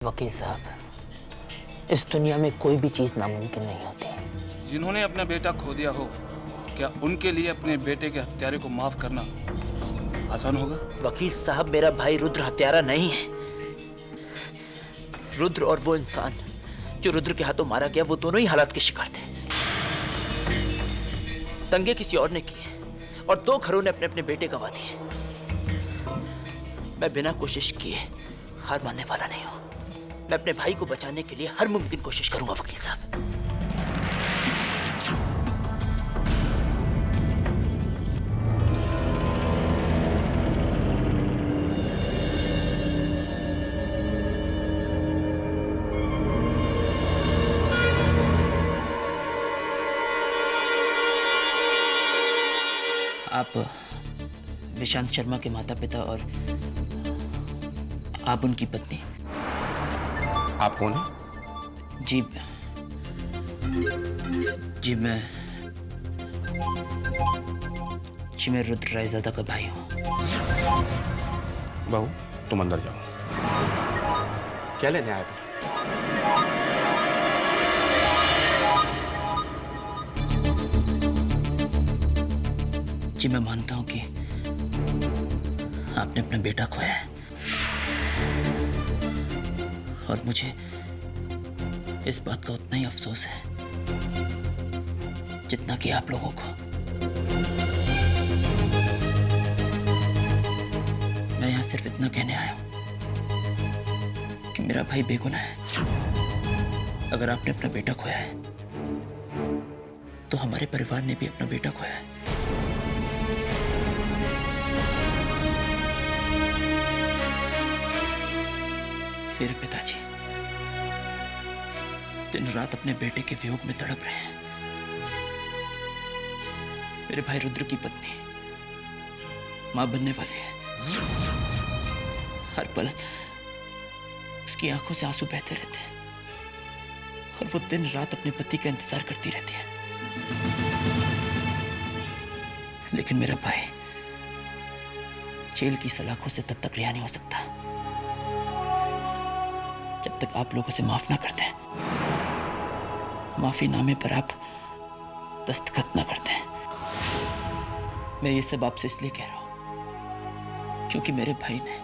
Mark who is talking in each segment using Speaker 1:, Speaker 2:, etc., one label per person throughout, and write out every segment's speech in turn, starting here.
Speaker 1: वकील साहब, इस दुनिया में कोई भी चीज नामुमकिन नहीं होती।
Speaker 2: जिन्होंने अपना बेटा खो दिया हो, क्या उनके लिए अपने बेटे के हत्यारे को माफ करना आसान होगा?
Speaker 1: वकील साहब, मेरा भाई रुद्र हत्यारा नहीं है। रुद्र और वो इंसान जो रुद्र के हाथों मारा गया, वो दोनों ही हालात के शिकार थे। दंगे किसी और ने किए और दो घरों ने अपने अपने बेटे गंवा दिए। मैं बिना कोशिश किए हार मानने वाला नहीं हूं। मैं अपने भाई को बचाने के लिए हर मुमकिन कोशिश करूंगा वकील साहब। आप विशांत शर्मा के माता पिता और आप उनकी पत्नी।
Speaker 3: आप कौन हैं?
Speaker 1: जी मैं रुद्र रायजादा का भाई हूँ।
Speaker 3: बहू, तुम अंदर जाओ। क्या लेने आए थे?
Speaker 1: जी मैं मानता हूँ कि आपने अपना बेटा खोया है और मुझे इस बात का उतना ही अफसोस है जितना कि आप लोगों को। मैं यहाँ सिर्फ इतना कहने आया हूँ कि मेरा भाई बेगुनाह है। अगर आपने अपना बेटा खोया है तो हमारे परिवार ने भी अपना बेटा खोया है। मेरे पिताजी दिन रात अपने बेटे के वियोग में तड़प रहे हैं। मेरे भाई रुद्र की पत्नी मां बनने वाली है। हर पल उसकी आंखों से आंसू बहते रहते हैं और वो दिन रात अपने पति का इंतजार करती रहती है। लेकिन मेरा भाई जेल की सलाखों से तब तक रिहा नहीं हो सकता जब तक आप लोग उसे माफ ना करते हैं। माफीनामे पर आप दस्तखत ना करते हैं। मैं ये सब आपसे इसलिए कह रहा हूं क्योंकि मेरे भाई ने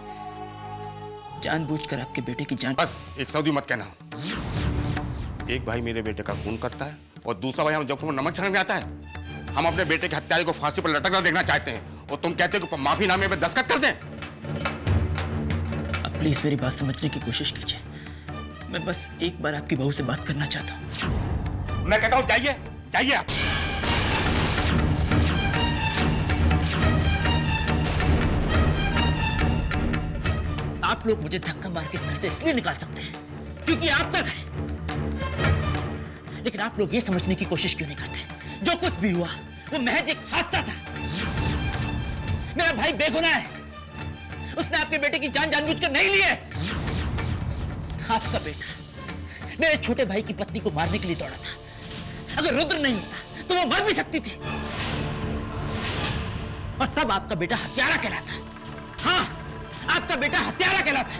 Speaker 1: जानबूझकर आपके बेटे की जान।
Speaker 3: बस एक सऊदी मत कहना। एक भाई मेरे बेटे का खून करता है और दूसरा भाई हम जब नमक छिड़कने आता है। हम अपने बेटे के हत्यारे को फांसी पर लटकना देखना चाहते हैं और तुम कहते हो कि माफीनामे में दस्तखत कर दें।
Speaker 1: आप प्लीज मेरी बात समझने की कोशिश कीजिए। मैं बस एक बार आपकी बहू से बात करना चाहता हूँ।
Speaker 3: मैं कहता हूँ जाइए जाइए आप।
Speaker 1: आप लोग मुझे धक्का मार के इस घर से इसलिए निकाल सकते हैं क्योंकि आपका घर है। लेकिन आप लोग ये समझने की कोशिश क्यों नहीं करते जो कुछ भी हुआ वो महज एक हादसा था। मेरा भाई बेगुनाह है। उसने आपके बेटे की जान जानबूझकर नहीं ली है। आपका बेटा मेरे छोटे भाई की पत्नी को मारने के लिए दौड़ा था। अगर रुद्र नहीं होता तो वो मर भी सकती थी और तब आपका बेटा हत्यारा कहलाता। हाँ, आपका बेटा हत्यारा कहलाता।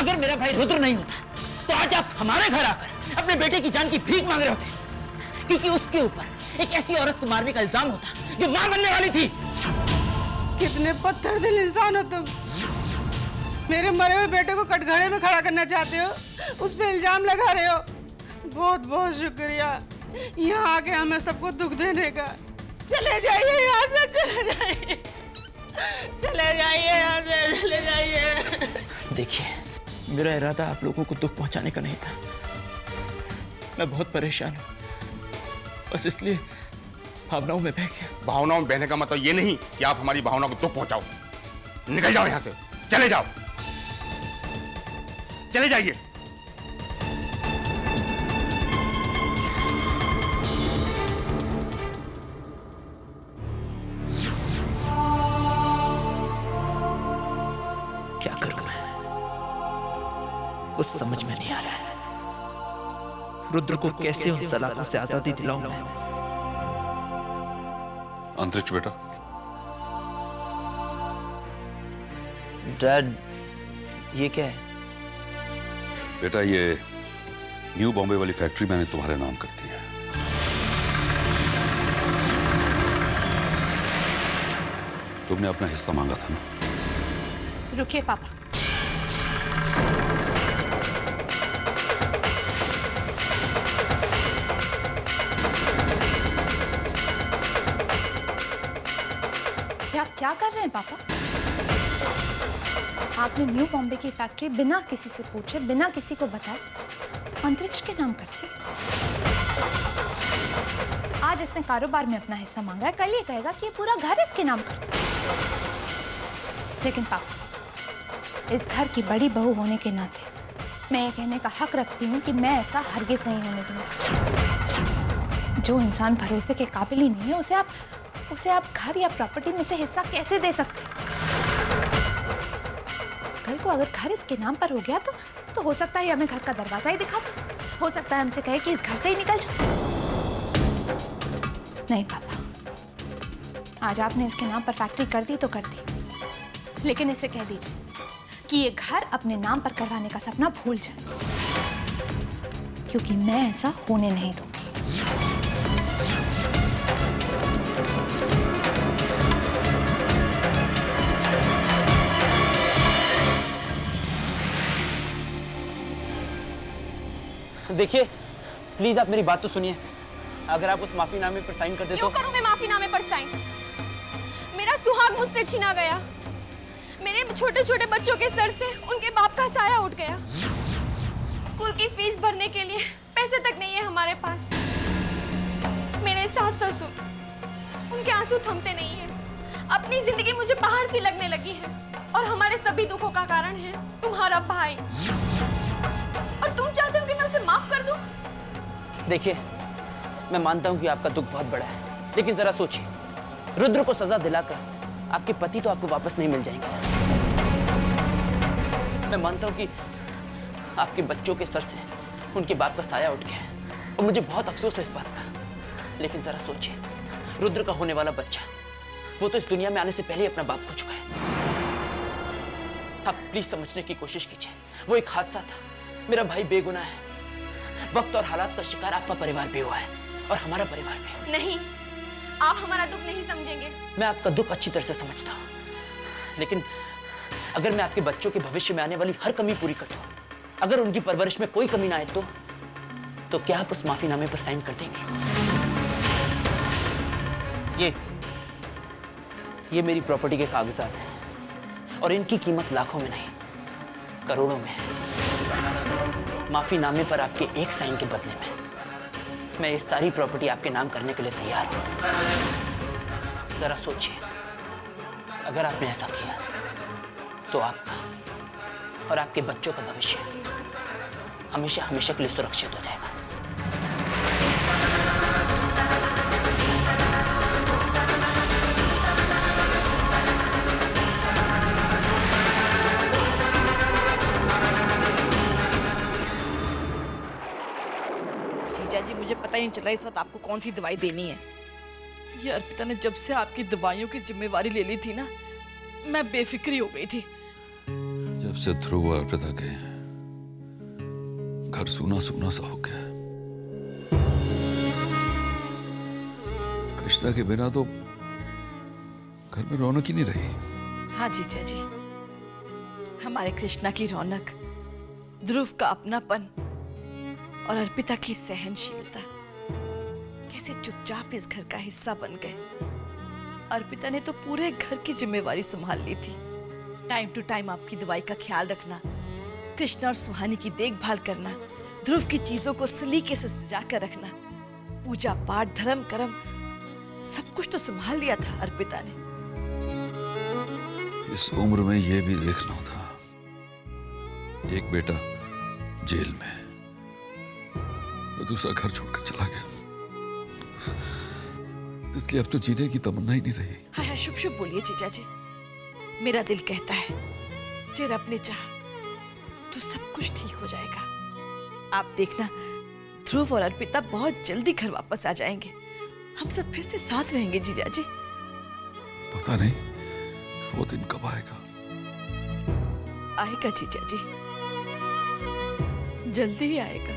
Speaker 1: अगर मेरा भाई रुद्र नहीं होता तो आज आप हमारे घर आकर अपने बेटे की जान की भीख मांग रहे होते, क्योंकि उसके ऊपर एक ऐसी औरत को मारने का इल्जाम होता जो मां बनने वाली थी।
Speaker 4: कितने पत्थर दिल इंसान हो तुम। मेरे मरे हुए बेटे को कटघरे में खड़ा करना चाहते हो, उस पे इल्जाम लगा रहे हो। बहुत बहुत शुक्रिया यहाँ आके हमें सबको दुख देने का। चले जाइए यहाँ से, चले जाइए, चले जाइए यहाँ से, चले जाइए।
Speaker 1: देखिए, मेरा इरादा आप लोगों को दुख पहुंचाने का नहीं था। मैं बहुत परेशान हूँ, बस इसलिए भावनाओं में बह गया।
Speaker 3: भावनाओं में बहने का मतलब ये नहीं कि आप हमारी भावनाओं को दुख पहुंचाओ। निकल जाओ यहाँ से, चले जाओ, चले जाइए।
Speaker 1: क्या करूं मैं, कुछ समझ में नहीं आ रहा है। रुद्र को कैसे उन सलाखों से आजादी दिलाऊं मैं।
Speaker 5: अंतरिक्ष बेटा,
Speaker 1: डैड, ये क्या है?
Speaker 5: बेटा ये न्यू बॉम्बे वाली फैक्ट्री मैंने तुम्हारे नाम कर दी है। तुमने अपना हिस्सा मांगा था ना?
Speaker 6: रुकिए पापा, आप क्या कर रहे हैं पापा? आपने न्यू बॉम्बे की फैक्ट्री बिना किसी से पूछे, बिना किसी को बताए अंतरिक्ष के नाम कर दी। आज इसने कारोबार में अपना हिस्सा मांगा है, कल ये कहेगा कि ये पूरा घर इसके नाम कर दो। लेकिन पापा, इस घर की बड़ी बहू होने के नाते मैं ये कहने का हक रखती हूँ कि मैं ऐसा हरगिज नहीं होने दूंगी। जो इंसान भरोसे के काबिल ही नहीं है उसे आप घर या प्रॉपर्टी में से हिस्सा कैसे दे सकते? कल को अगर घर इसके नाम पर हो गया तो हो सकता है हमें घर का दरवाजा ही दिखा दे, हो सकता है हमसे कहे कि इस घर से ही निकल जाओ। नहीं पापा, आज आपने इसके नाम पर फैक्ट्री कर दी तो कर दी, लेकिन इसे कह दीजिए कि ये घर अपने नाम पर करवाने का सपना भूल जाए, क्योंकि मैं ऐसा होने नहीं दूंगी।
Speaker 1: देखिए प्लीज आप मेरी बात तो सुनिए। अगर आप उस माफीनामे पर साइन कर दे
Speaker 7: क्यों
Speaker 1: तो
Speaker 7: करूं मैं माफीनामे पर साइन? मेरा सुहाग मुझसे छीना गया, मेरे छोटे छोटे बच्चों के सर से उनके बाप का साया उठ गया, स्कूल की फीस भरने के लिए पैसे तक नहीं है हमारे पास, मेरे सास ससुर उनके आंसू थमते नहीं है, अपनी जिंदगी मुझे पहाड़ सी लगने लगी है, और हमारे सभी दुखों का कारण है तुम्हारा भाई। और तुम चाहते हो कि मैं उसे माफ कर दूं?
Speaker 1: देखिए मैं मानता हूं कि आपका दुख बहुत बड़ा है, लेकिन जरा सोचिए, रुद्र को सजा दिलाकर आपके पति तो आपको वापस नहीं मिल जाएंगे। मैं मानता हूं कि आपके बच्चों के सर से उनके बाप का साया उठ गया है और मुझे बहुत अफसोस है इस बात का, लेकिन जरा सोचिए, रुद्र का होने वाला बच्चा वो तो इस दुनिया में आने से पहले ही अपना बाप खो चुका है। आप प्लीज समझने की कोशिश कीजिए, वो एक हादसा था, मेरा भाई बेगुनाह है, वक्त और हालात का शिकार आपका परिवार भी हुआ है और हमारा परिवार भी।
Speaker 7: नहीं, आप हमारा दुख नहीं समझेंगे।
Speaker 1: मैं आपका दुख अच्छी तरह से समझता हूँ, लेकिन अगर मैं आपके बच्चों के भविष्य में आने वाली हर कमी पूरी कर दूं, अगर उनकी परवरिश में कोई कमी ना आए तो क्या आप उस माफीनामे पर साइन कर देंगे? ये मेरी प्रॉपर्टी के कागजात हैं और इनकी कीमत लाखों में नहीं करोड़ों में है। माफीनामे पर आपके एक साइन के बदले में मैं ये सारी प्रॉपर्टी आपके नाम करने के लिए तैयार हूं। जरा सोचिए, अगर आपने ऐसा किया तो आपका और आपके बच्चों का भविष्य हमेशा हमेशा के लिए सुरक्षित हो जाएगा।
Speaker 8: जीजा जी, मुझे पता ही नहीं चल रहा इस वक्त आपको कौन सी दवाई देनी है। ये अर्पिता ने जब से आपकी दवाइयों की जिम्मेवारी ले ली थी ना, मैं बेफिक्री हो गई थी।
Speaker 5: जब से ध्रुव और अर्पिता के घर सूना सूना सा हो गया। कृष्णा के बिना तो घर में रौनक ही नहीं रही।
Speaker 8: हाँ जीजा जी, हमारे कृष्णा की रौनक, ध्रुव का अपनापन और अर्पिता की सहनशीलता कैसे चुपचाप इस घर का हिस्सा बन गए। अर्पिता ने तो पूरे घर की जिम्मेवारी संभाल ली थी। टाइम टू टाइम आपकी दवाई का ख्याल रखना, कृष्णा और सुहानी की देखभाल करना, ध्रुव की चीजों को सलीके से सजा कर रखना, पूजा पाठ धर्म कर्म सब कुछ तो संभाल लिया था अर्पिता ने।
Speaker 5: इस उम्र में यह भी देखना था, एक बेटा जेल में, दूसरा घर छोड़कर चला गया, इसलिए अब तो जीने की तमन्ना ही नहीं रही।
Speaker 8: हाँ हाँ, शुभ शुभ बोलिए जीजा जी। मेरा दिल कहता है जे रब ने चाहा तो सब कुछ ठीक हो जाएगा। आप देखना, ध्रुव और अर्पिता बहुत जल्दी घर वापस आ जाएंगे। हम सब फिर से साथ रहेंगे जीजा जी।
Speaker 5: पता नहीं वो दिन कब आएगा।
Speaker 8: आएगा जीजा जी, जल्दी ही आएगा।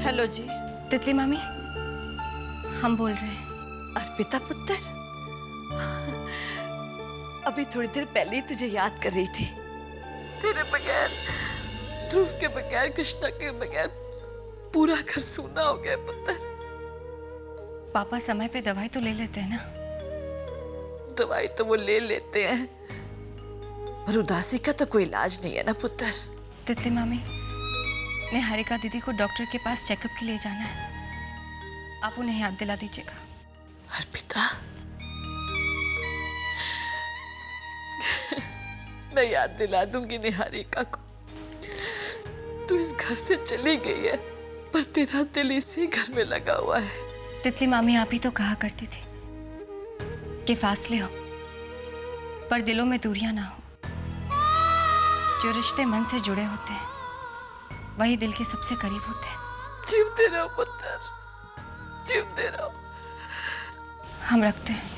Speaker 8: हेलो जी।
Speaker 6: तितली मामी, हम बोल रहे हैं।
Speaker 8: अर्पिता पुत्र, अभी थोड़ी देर पहले ही तुझे याद कर रही थी। तेरे बगैर, ध्रुव के बगैर, कृष्णा के बगैर पूरा घर सूना हो गया पुत्र।
Speaker 6: पापा समय पे दवाई तो ले लेते हैं ना?
Speaker 8: दवाई तो वो ले लेते हैं, पर उदासी का तो कोई इलाज नहीं है ना पुत्र।
Speaker 6: तितली मामी, निहारिका दीदी को डॉक्टर के पास चेकअप के लिए जाना है, आप उन्हें याद दिला दीजिएगा।
Speaker 8: अर्पिता, मैं याद दिला दूंगी निहारिका को। तू इस घर से चली गई है, पर तेरा दिल इसी घर में लगा हुआ है।
Speaker 6: तितली मामी, आप ही तो कहा करती थी कि फासले हो पर दिलों में दूरियां ना हो। जो रिश्ते मन से जुड़े होते हैं वही दिल के सबसे करीब होते हैं।
Speaker 8: जीवते रहो पुत्र, जीवते रहो।
Speaker 6: हम रखते हैं।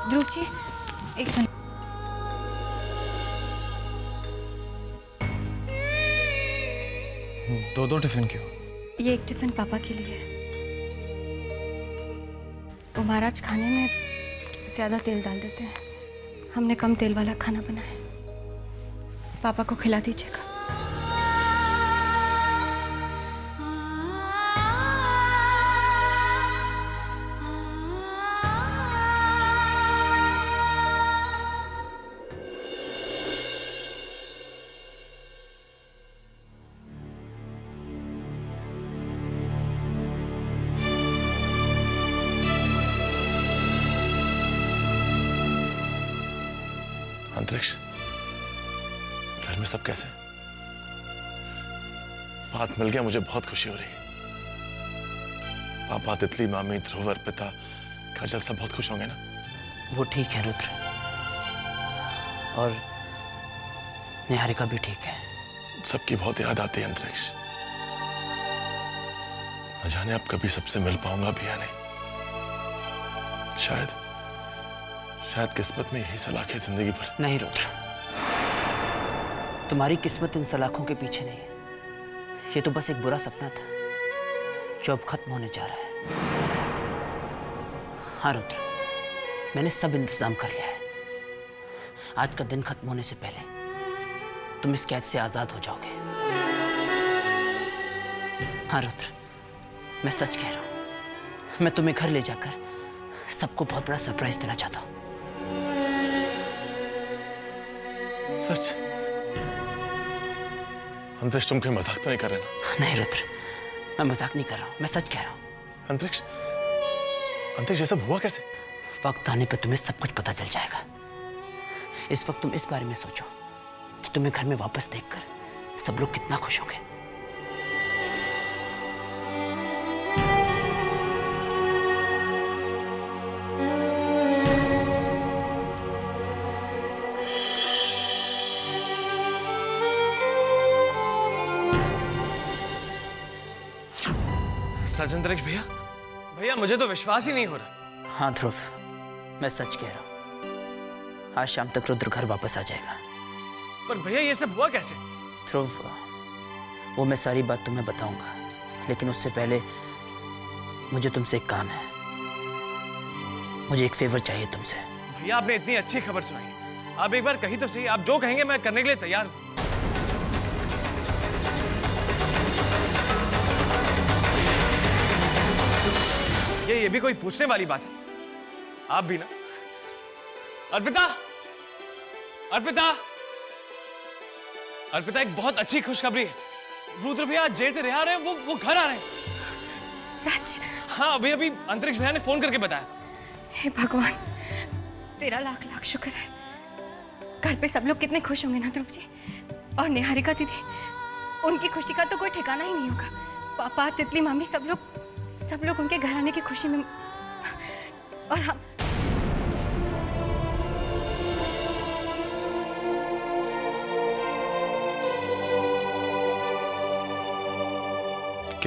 Speaker 6: ध्रुव जी, एक मिनट।
Speaker 9: दो टिफिन क्यों?
Speaker 6: ये एक टिफिन पापा के लिए है। वो महाराज खाने में ज्यादा तेल डाल देते हैं, हमने कम तेल वाला खाना बनाया है। पापा को खिला दीजिएगा।
Speaker 9: अंतरिक्ष, घर में सब कैसे? बात मिल गया, मुझे बहुत खुशी हो रही है। पापा, तितली मामी, ध्रुव, अर्पिता, काजल सब बहुत खुश होंगे ना?
Speaker 1: वो ठीक है रुद्र, और निहारिका भी ठीक है।
Speaker 9: सबकी बहुत याद आती है अंतरिक्ष। न जाने अब कभी सबसे मिल पाऊंगा भी या नहीं। शायद किस्मत में यही सलाख है जिंदगी भर।
Speaker 1: नहीं रुद्र, तुम्हारी किस्मत इन सलाखों के पीछे नहीं है। ये तो बस एक बुरा सपना था जो अब खत्म होने जा रहा है। हाँ रुद्र, मैंने सब इंतजाम कर लिया है। आज का दिन खत्म होने से पहले तुम इस कैद से आजाद हो जाओगे। हाँ रुद्र, मैं सच कह रहा हूं। मैं तुम्हें घर ले जाकर सबको बहुत बड़ा सरप्राइज देना चाहता हूं।
Speaker 9: सच? अंतरिक्ष, तुम कोई मजाक तो नहीं कर रहे ना?
Speaker 1: नहीं रुद्र, मैं मजाक नहीं कर रहा हूं, मैं सच कह रहा हूं।
Speaker 9: अंतरिक्ष, ये सब हुआ कैसे?
Speaker 1: वक्त आने पर तुम्हें सब कुछ पता चल जाएगा। इस वक्त तुम इस बारे में सोचो कि तुम्हें घर में वापस देखकर सब लोग कितना खुश होंगे।
Speaker 10: सच अंतरिक्ष भैया, मुझे तो विश्वास ही नहीं हो रहा।
Speaker 1: हाँ ध्रुव, मैं सच कह रहा हूं। आज शाम तक रुद्र घर वापस आ जाएगा।
Speaker 10: पर भैया, ये सब हुआ कैसे?
Speaker 1: ध्रुव, वो मैं सारी बात तुम्हें बताऊंगा, लेकिन उससे पहले मुझे तुमसे एक काम है। मुझे एक फेवर चाहिए तुमसे।
Speaker 10: भैया, आपने इतनी अच्छी खबर सुनाई, आप एक बार कही तो सही। आप जो कहेंगे मैं करने के लिए तैयार हूं। ये भी कोई पूछने वाली बात है? आप भी ना। अर्पिता, एक बहुत अच्छी खुशखबरी है। रुद्र भैया आज जेल से रिहा रहे हैं, वो घर आ रहे हैं।
Speaker 6: सच?
Speaker 10: हाँ, अभी अंतरिक्ष भैया ने फोन करके बताया।
Speaker 6: हे भगवान, तेरा लाख लाख शुक्र है। घर पे सब लोग कितने खुश होंगे ना ध्रुव जी। और निहारिका दीदी, उनकी खुशी का तो कोई ठिकाना ही नहीं होगा। पापा, तितली मामी, सब लोग उनके घर आने की खुशी में। और हम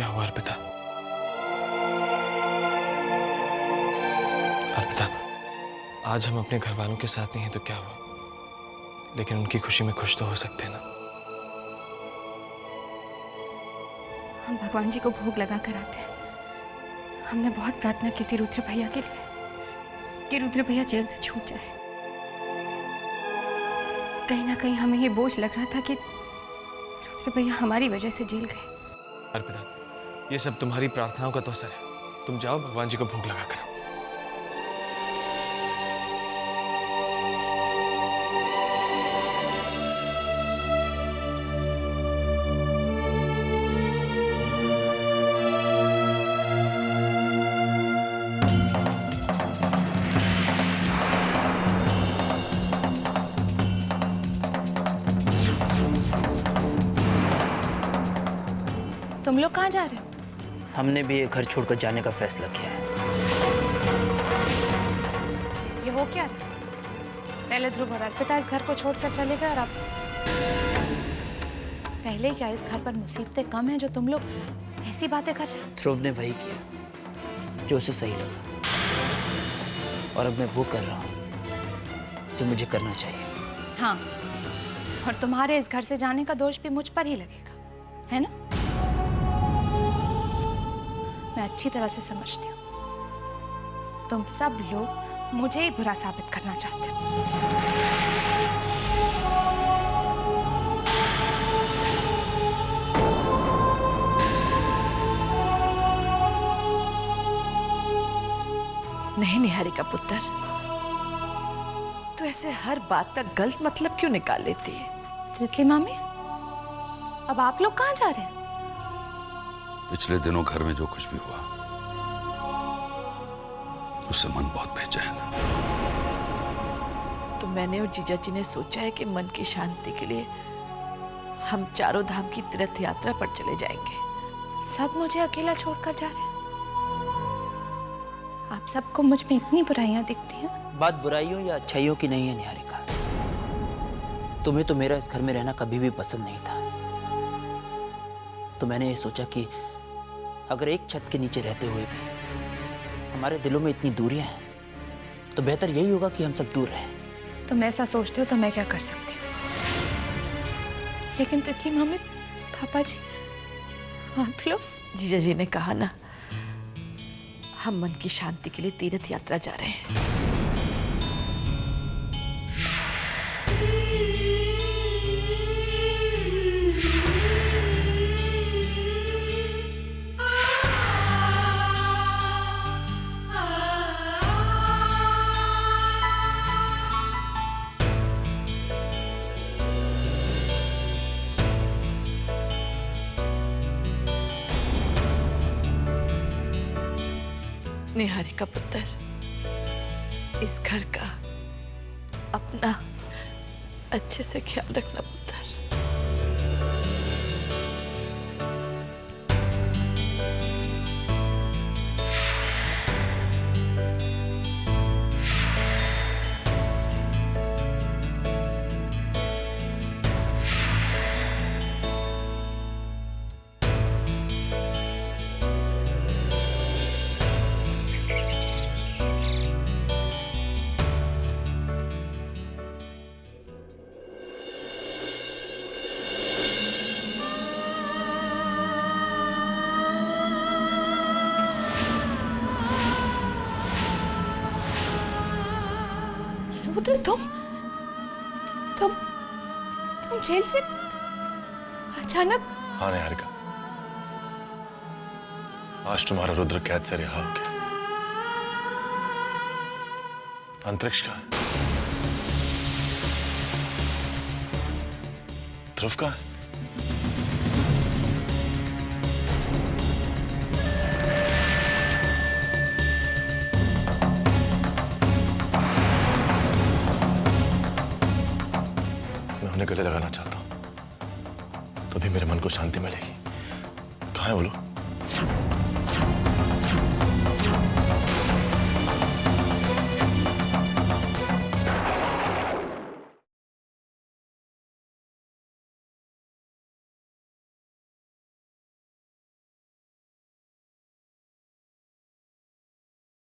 Speaker 9: क्या हुआ अर्पिता? अर्पिता, आज हम अपने घर वालों के साथ नहीं हैं तो क्या हुआ, लेकिन उनकी खुशी में खुश तो हो सकते हैं ना।
Speaker 6: हम भगवान जी को भोग लगा कर आते हैं। हमने बहुत प्रार्थना की थी रुद्र भैया के लिए कि रुद्र भैया जेल से छूट जाए। कहीं ना कहीं हमें ये बोझ लग रहा था कि रुद्र भैया हमारी वजह से जेल गए।
Speaker 9: अर्पिता, ये सब तुम्हारी प्रार्थनाओं का तो असर है। तुम जाओ, भगवान जी को भोग लगा कर आओ।
Speaker 6: तुम लोग कहाँ जा रहे हो?
Speaker 1: हमने भी ये घर छोड़कर जाने का फैसला किया है।
Speaker 6: ये हो क्या रहा? पहले ध्रुव और अर्पिता इस घर को छोड़कर चले गए और अब पहले क्या इस घर पर मुसीबतें कम हैं जो तुम लोग ऐसी बातें कर रहे हो?
Speaker 1: ध्रुव ने वही किया जो उसे सही लगा, और अब मैं वो कर रहा हूँ जो मुझे करना चाहिए।
Speaker 6: हाँ, और तुम्हारे इस घर से जाने का दोष भी मुझ पर ही लगेगा, है ना? मैं अच्छी तरह से समझती हूँ तुम सब लोग मुझे ही बुरा साबित करना चाहते हो।
Speaker 8: नहीं निहारिका पुत्र, तो ऐसे हर बात का गलत मतलब क्यों निकाल लेती है?
Speaker 6: तितली मामी, अब आप लोग कहाँ जा रहे हैं?
Speaker 5: पिछले दिनों घर में जो कुछ भी हुआ उससे मन बहुत बेचैन है।
Speaker 8: तो मैंने और जीजा जी ने सोचा है कि मन की शांति के लिए हम चारों धाम की तीर्थ यात्रा पर चले जाएंगे।
Speaker 6: सब मुझे अकेला छोड़कर जा रहे हैं? आप सबको मुझ में इतनी बुराइयां दिखती हैं?
Speaker 1: बात बुराइयों या अच्छाइयों की नहीं है निहारिका। तुम्हें तो मेरा इस घर में रहना कभी भी पसंद नहीं था, तो मैंने ये सोचा कि अगर एक छत के नीचे रहते हुए भी हमारे दिलों में इतनी दूरियां हैं तो बेहतर यही होगा कि हम सब दूर रहें।
Speaker 6: तुम ऐसा सोचते हो तो मैं क्या कर सकती हूँ? लेकिन तितली मामी, पापा जी, आप लोग?
Speaker 8: जीजा जी ने कहा ना, हम मन की शांति के लिए तीर्थ यात्रा जा रहे हैं। निहारिका पुत्र, इस घर का अपना अच्छे से ख्याल रखना पुत्र।
Speaker 6: रुद्र, तुम जेल से अचानक?
Speaker 9: हाँ निहारिका, आज तुम्हारा रुद्र कैद से रिहा हो गया। अंतरिक्ष का ध्रुव का गले लगाना चाहता हूं तो भी मेरे मन को शांति मिलेगी। कहाँ है वो लोग?